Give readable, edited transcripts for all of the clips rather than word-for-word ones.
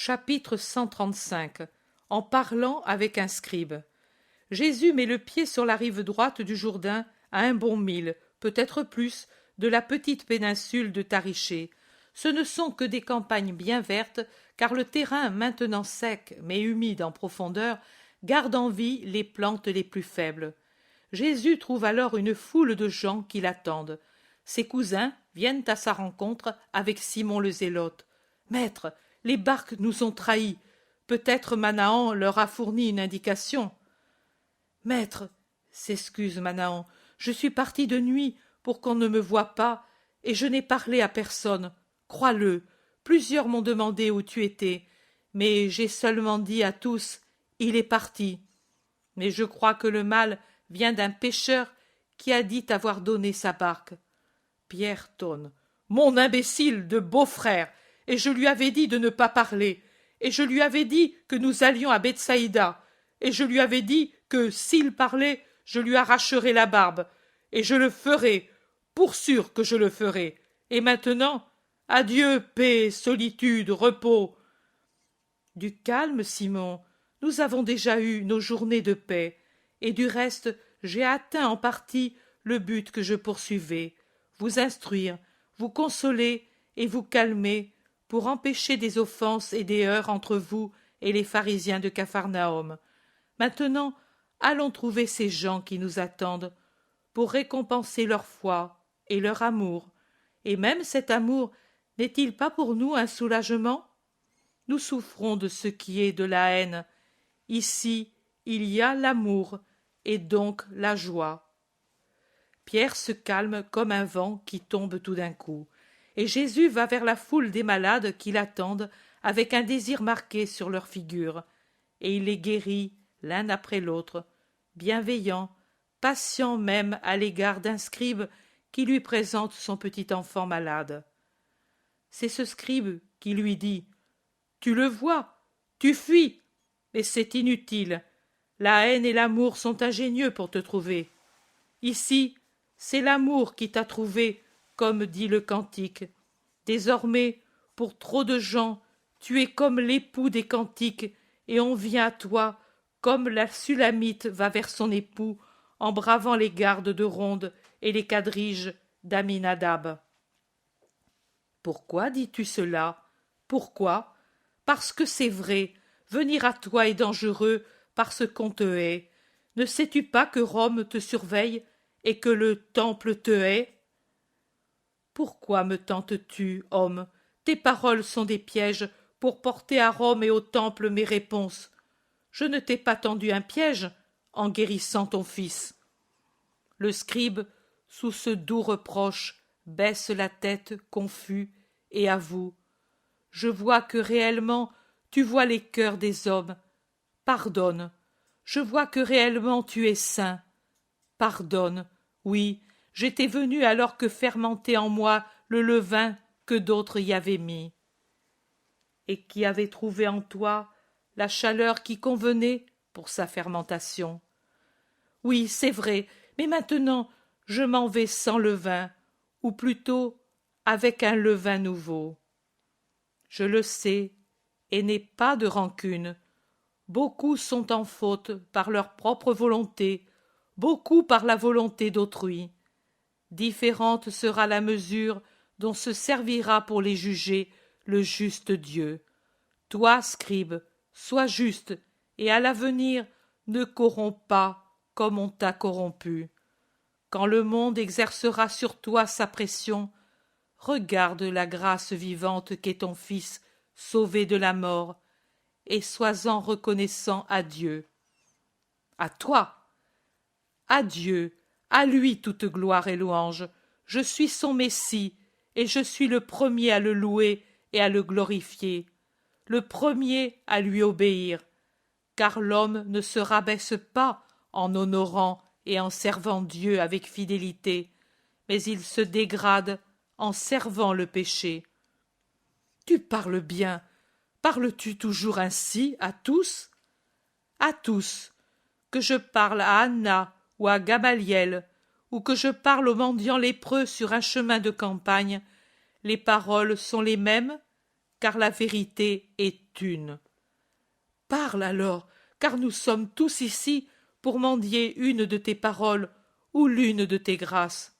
Chapitre 135. En parlant avec un scribe. Jésus met le pied sur la rive droite du Jourdain, à un bon mille, peut-être plus, de la petite péninsule de Tariché. Ce ne sont que des campagnes bien vertes, car le terrain, maintenant sec mais humide en profondeur, garde en vie les plantes les plus faibles. Jésus trouve alors une foule de gens qui l'attendent. Ses cousins viennent à sa rencontre avec Simon le Zélote. « Maître, les barques nous ont trahis. Peut-être Manahan leur a fourni une indication. »« Maître, s'excuse Manahan, je suis parti de nuit pour qu'on ne me voie pas, et je n'ai parlé à personne. Crois-le, plusieurs m'ont demandé où tu étais, mais j'ai seulement dit à tous « Il est parti ». Mais je crois que le mal vient d'un pêcheur qui a dit avoir donné sa barque. Pierre tonne. « Mon imbécile de beau-frère, et je lui avais dit de ne pas parler, et je lui avais dit que nous allions à Bethsaïda, et je lui avais dit que, s'il parlait, je lui arracherais la barbe, et je le ferai, pour sûr que je le ferai. Et maintenant, adieu, paix, solitude, repos. » Du calme, Simon, nous avons déjà eu nos journées de paix, et du reste, j'ai atteint en partie le but que je poursuivais, vous instruire, vous consoler et vous calmer, pour empêcher des offenses et des heurts entre vous et les pharisiens de Capharnaüm. Maintenant, allons trouver ces gens qui nous attendent, pour récompenser leur foi et leur amour. Et même cet amour n'est-il pas pour nous un soulagement? Nous souffrons de ce qui est de la haine. Ici, il y a l'amour, et donc la joie. Pierre se calme comme un vent qui tombe tout d'un coup, et Jésus va vers la foule des malades qui l'attendent avec un désir marqué sur leurs figures, et il les guérit l'un après l'autre, bienveillant, patient même à l'égard d'un scribe qui lui présente son petit enfant malade. C'est ce scribe qui lui dit « Tu le vois, tu fuis, mais c'est inutile, la haine et l'amour sont ingénieux pour te trouver. Ici, c'est l'amour qui t'a trouvé, comme dit le cantique. Désormais, pour trop de gens, tu es comme l'époux des cantiques, et on vient à toi, comme la Sulamite va vers son époux, en bravant les gardes de ronde et les quadriges d'Aminadab. Pourquoi dis-tu cela? Pourquoi? Parce que c'est vrai, venir à toi est dangereux, parce qu'on te hait. Ne sais-tu pas que Rome te surveille et que le temple te hait? Pourquoi me tentes-tu, homme? Tes paroles sont des pièges pour porter à Rome et au temple mes réponses. Je ne t'ai pas tendu un piège en guérissant ton fils. Le scribe, sous ce doux reproche, baisse la tête confus et avoue. Je vois que réellement tu vois les cœurs des hommes. Pardonne. Je vois que réellement tu es saint. Pardonne. Oui, j'étais venu alors que fermentait en moi le levain que d'autres y avaient mis, et qui avait trouvé en toi la chaleur qui convenait pour sa fermentation. Oui, c'est vrai, mais maintenant je m'en vais sans levain, ou plutôt avec un levain nouveau. Je le sais, et n'ai pas de rancune. Beaucoup sont en faute par leur propre volonté, beaucoup par la volonté d'autrui. Différente sera la mesure dont se servira pour les juger le juste Dieu. Toi, scribe, sois juste, et à l'avenir ne corromps pas comme on t'a corrompu. Quand le monde exercera sur toi sa pression, regarde la grâce vivante qu'est ton Fils sauvé de la mort, et sois-en reconnaissant à Dieu. À toi, à Dieu, à lui toute gloire et louange. Je suis son Messie, et je suis le premier à le louer et à le glorifier, le premier à lui obéir, car l'homme ne se rabaisse pas en honorant et en servant Dieu avec fidélité, mais il se dégrade en servant le péché. Tu parles bien. Parles-tu toujours ainsi à tous? À tous. Que je parle à Anna ou à Gamaliel, ou que je parle aux mendiants lépreux sur un chemin de campagne, les paroles sont les mêmes, car la vérité est une. Parle alors, car nous sommes tous ici pour mendier une de tes paroles ou l'une de tes grâces.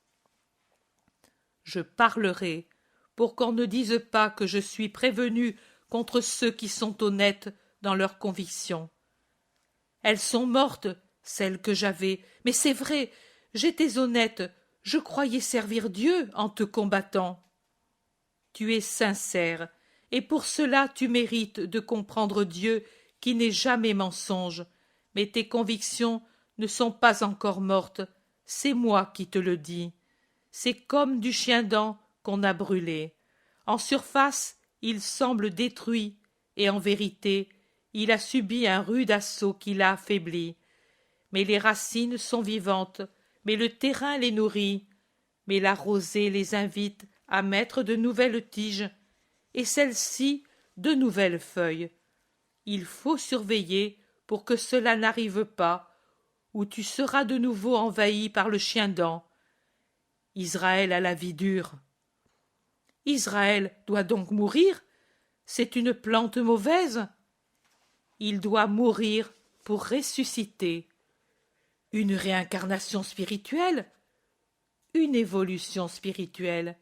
Je parlerai, pour qu'on ne dise pas que je suis prévenu contre ceux qui sont honnêtes dans leurs convictions. Elles sont mortes, celles que j'avais, mais c'est vrai, j'étais honnête, je croyais servir Dieu en te combattant. Tu es sincère, et pour cela tu mérites de comprendre Dieu qui n'est jamais mensonge, mais tes convictions ne sont pas encore mortes, c'est moi qui te le dis. C'est comme du chien-dent qu'on a brûlé. En surface, il semble détruit, et en vérité, il a subi un rude assaut qui l'a affaibli. Mais les racines sont vivantes, mais le terrain les nourrit, mais la rosée les invite à mettre de nouvelles tiges, et celles-ci de nouvelles feuilles. Il faut surveiller pour que cela n'arrive pas, ou tu seras de nouveau envahi par le chien-dent. Israël a la vie dure. Israël doit donc mourir? C'est une plante mauvaise? Il doit mourir pour ressusciter. Une réincarnation spirituelle? Une évolution spirituelle.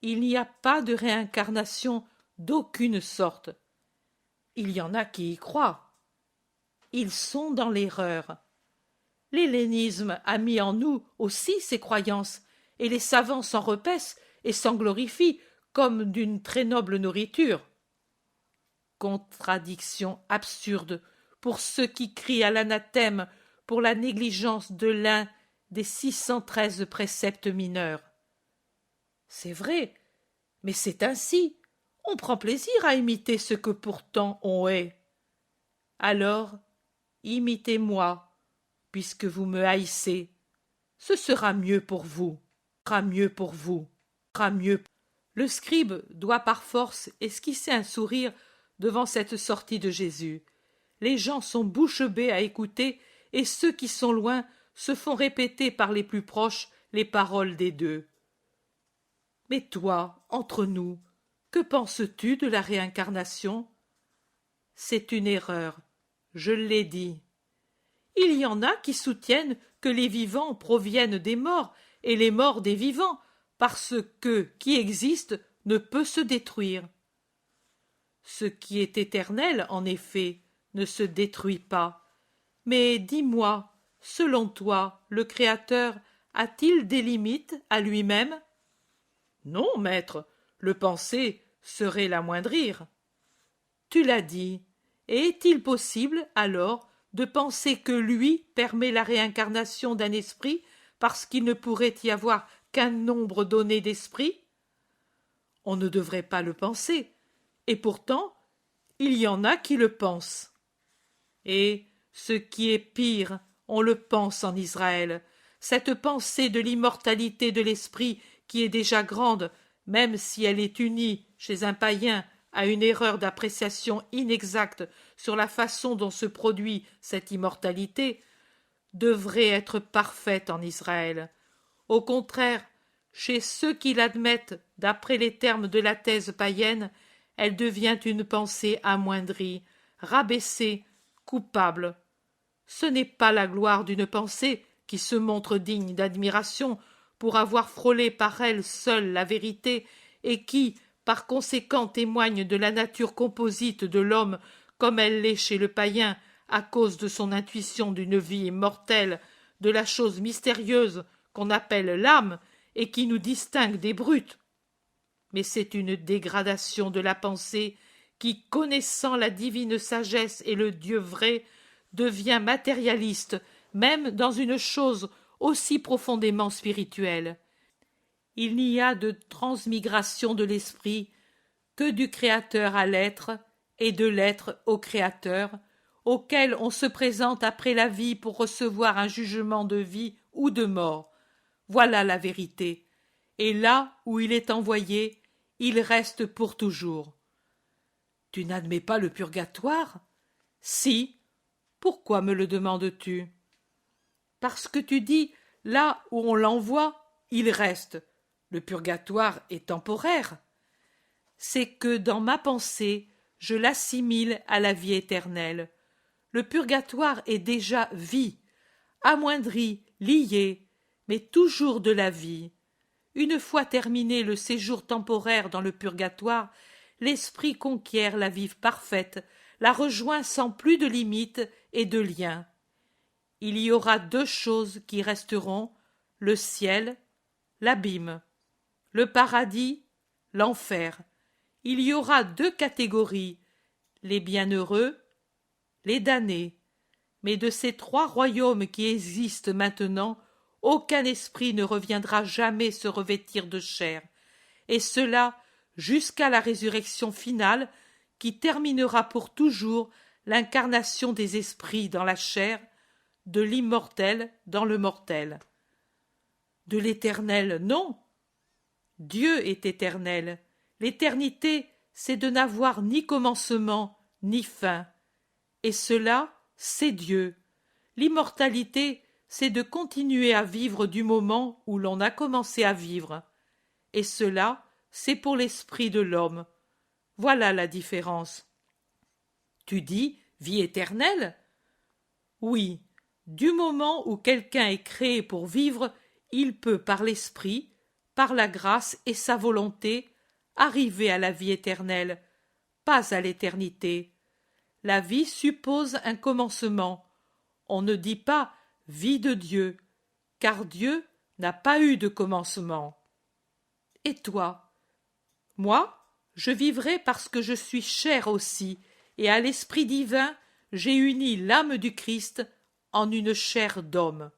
Il n'y a pas de réincarnation d'aucune sorte. Il y en a qui y croient. Ils sont dans l'erreur. L'hellénisme a mis en nous aussi ces croyances, et les savants s'en repaissent et s'en glorifient comme d'une très noble nourriture. Contradiction absurde pour ceux qui crient à l'anathème pour la négligence de l'un des 613 préceptes mineurs. C'est vrai, mais c'est ainsi. On prend plaisir à imiter ce que pourtant on est. Alors, imitez-moi, puisque vous me haïssez. Ce sera mieux pour vous, sera mieux pour vous, sera mieux. Le scribe doit par force esquisser un sourire devant cette sortie de Jésus. Les gens sont bouche bée à écouter, et ceux qui sont loin se font répéter par les plus proches les paroles des deux. Mais toi, entre nous, que penses-tu de la réincarnation? C'est une erreur, je l'ai dit. Il y en a qui soutiennent que les vivants proviennent des morts et les morts des vivants, parce que qui existe ne peut se détruire. Ce qui est éternel, en effet, ne se détruit pas. Mais dis-moi, selon toi, le Créateur a-t-il des limites à lui-même? Non, maître, le penser serait l'amoindrir. Tu l'as dit, et est-il possible, alors, de penser que lui permet la réincarnation d'un esprit parce qu'il ne pourrait y avoir qu'un nombre donné d'esprits? On ne devrait pas le penser, et pourtant, il y en a qui le pensent. Et, ce qui est pire, on le pense en Israël, cette pensée de l'immortalité de l'esprit qui est déjà grande, même si elle est unie chez un païen à une erreur d'appréciation inexacte sur la façon dont se produit cette immortalité, devrait être parfaite en Israël. Au contraire, chez ceux qui l'admettent d'après les termes de la thèse païenne, elle devient une pensée amoindrie, rabaissée, coupable. Ce n'est pas la gloire d'une pensée qui se montre digne d'admiration pour avoir frôlé par elle seule la vérité et qui, par conséquent, témoigne de la nature composite de l'homme comme elle l'est chez le païen à cause de son intuition d'une vie immortelle, de la chose mystérieuse qu'on appelle l'âme et qui nous distingue des brutes. Mais c'est une dégradation de la pensée qui, connaissant la divine sagesse et le Dieu vrai, devient matérialiste, même dans une chose aussi profondément spirituelle. Il n'y a de transmigration de l'esprit que du créateur à l'être et de l'être au créateur, auquel on se présente après la vie pour recevoir un jugement de vie ou de mort. Voilà la vérité. Et là où il est envoyé, il reste pour toujours. Tu n'admets pas le purgatoire? Si. Pourquoi me le demandes-tu? Parce que tu dis, là où on l'envoie, il reste. Le purgatoire est temporaire. c'est que dans ma pensée, je l'assimile à la vie éternelle. Le purgatoire est déjà vie, amoindri, lié, mais toujours de la vie. Une fois terminé le séjour temporaire dans le purgatoire, l'esprit conquiert la vie parfaite, la rejoint sans plus de limites et de liens. Il y aura deux choses qui resteront, le ciel, l'abîme, le paradis, l'enfer. Il y aura deux catégories, les bienheureux, les damnés. Mais de ces trois royaumes qui existent maintenant, aucun esprit ne reviendra jamais se revêtir de chair, et cela jusqu'à la résurrection finale qui terminera pour toujours l'incarnation des esprits dans la chair, de l'immortel dans le mortel. De l'éternel, non. Dieu est éternel. L'éternité, c'est de n'avoir ni commencement ni fin. Et cela, c'est Dieu. L'immortalité, c'est de continuer à vivre du moment où l'on a commencé à vivre. Et cela, c'est pour l'esprit de l'homme. Voilà la différence. Tu dis vie éternelle? Oui, du moment où quelqu'un est créé pour vivre, il peut par l'esprit, par la grâce et sa volonté, arriver à la vie éternelle, pas à l'éternité. La vie suppose un commencement. On ne dit pas vie de Dieu, car Dieu n'a pas eu de commencement. Et toi? Moi, je vivrai parce que je suis chair aussi, et à l'Esprit divin, j'ai uni l'âme du Christ en une chair d'homme.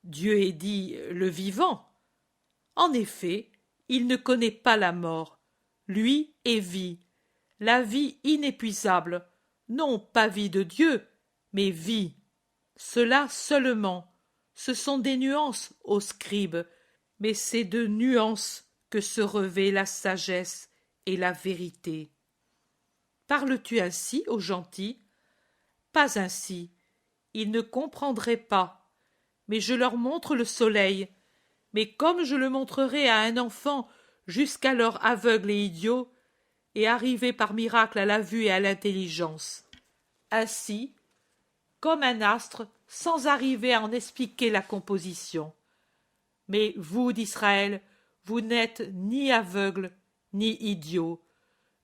Dieu est dit le vivant. En effet, il ne connaît pas la mort. Lui est vie, la vie inépuisable, non pas vie de Dieu, mais vie. Cela seulement, ce sont des nuances, ô scribe, mais c'est de nuances que se revêt la sagesse et la vérité. Parles-tu ainsi aux gentils? Pas ainsi, ils ne comprendraient pas. Mais je leur montre le soleil, mais comme je le montrerai à un enfant jusqu'alors aveugle et idiot, et arrivé par miracle à la vue et à l'intelligence. Ainsi, comme un astre, sans arriver à en expliquer la composition. Mais vous d'Israël, vous n'êtes ni aveugles, ni idiots.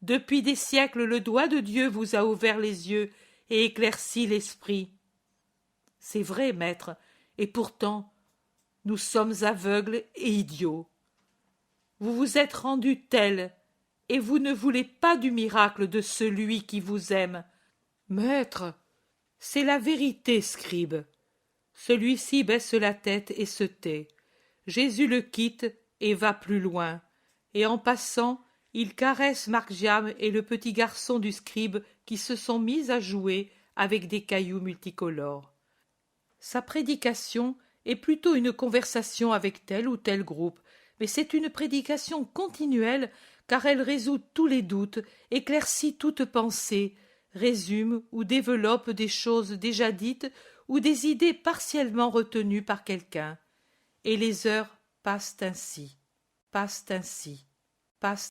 Depuis des siècles, le doigt de Dieu vous a ouvert les yeux et éclairci l'esprit. C'est vrai, maître, et pourtant, nous sommes aveugles et idiots. Vous vous êtes rendus tels, et vous ne voulez pas du miracle de celui qui vous aime. Maître, c'est la vérité, scribe. Celui-ci baisse la tête et se tait. Jésus le quitte et va plus loin, et en passant, il caresse Marc-Jam et le petit garçon du scribe qui se sont mis à jouer avec des cailloux multicolores. Sa prédication est plutôt une conversation avec tel ou tel groupe, mais c'est une prédication continuelle car elle résout tous les doutes, éclaircit toute pensée, résume ou développe des choses déjà dites ou des idées partiellement retenues par quelqu'un. Et les heures passent ainsi, passent ainsi, passent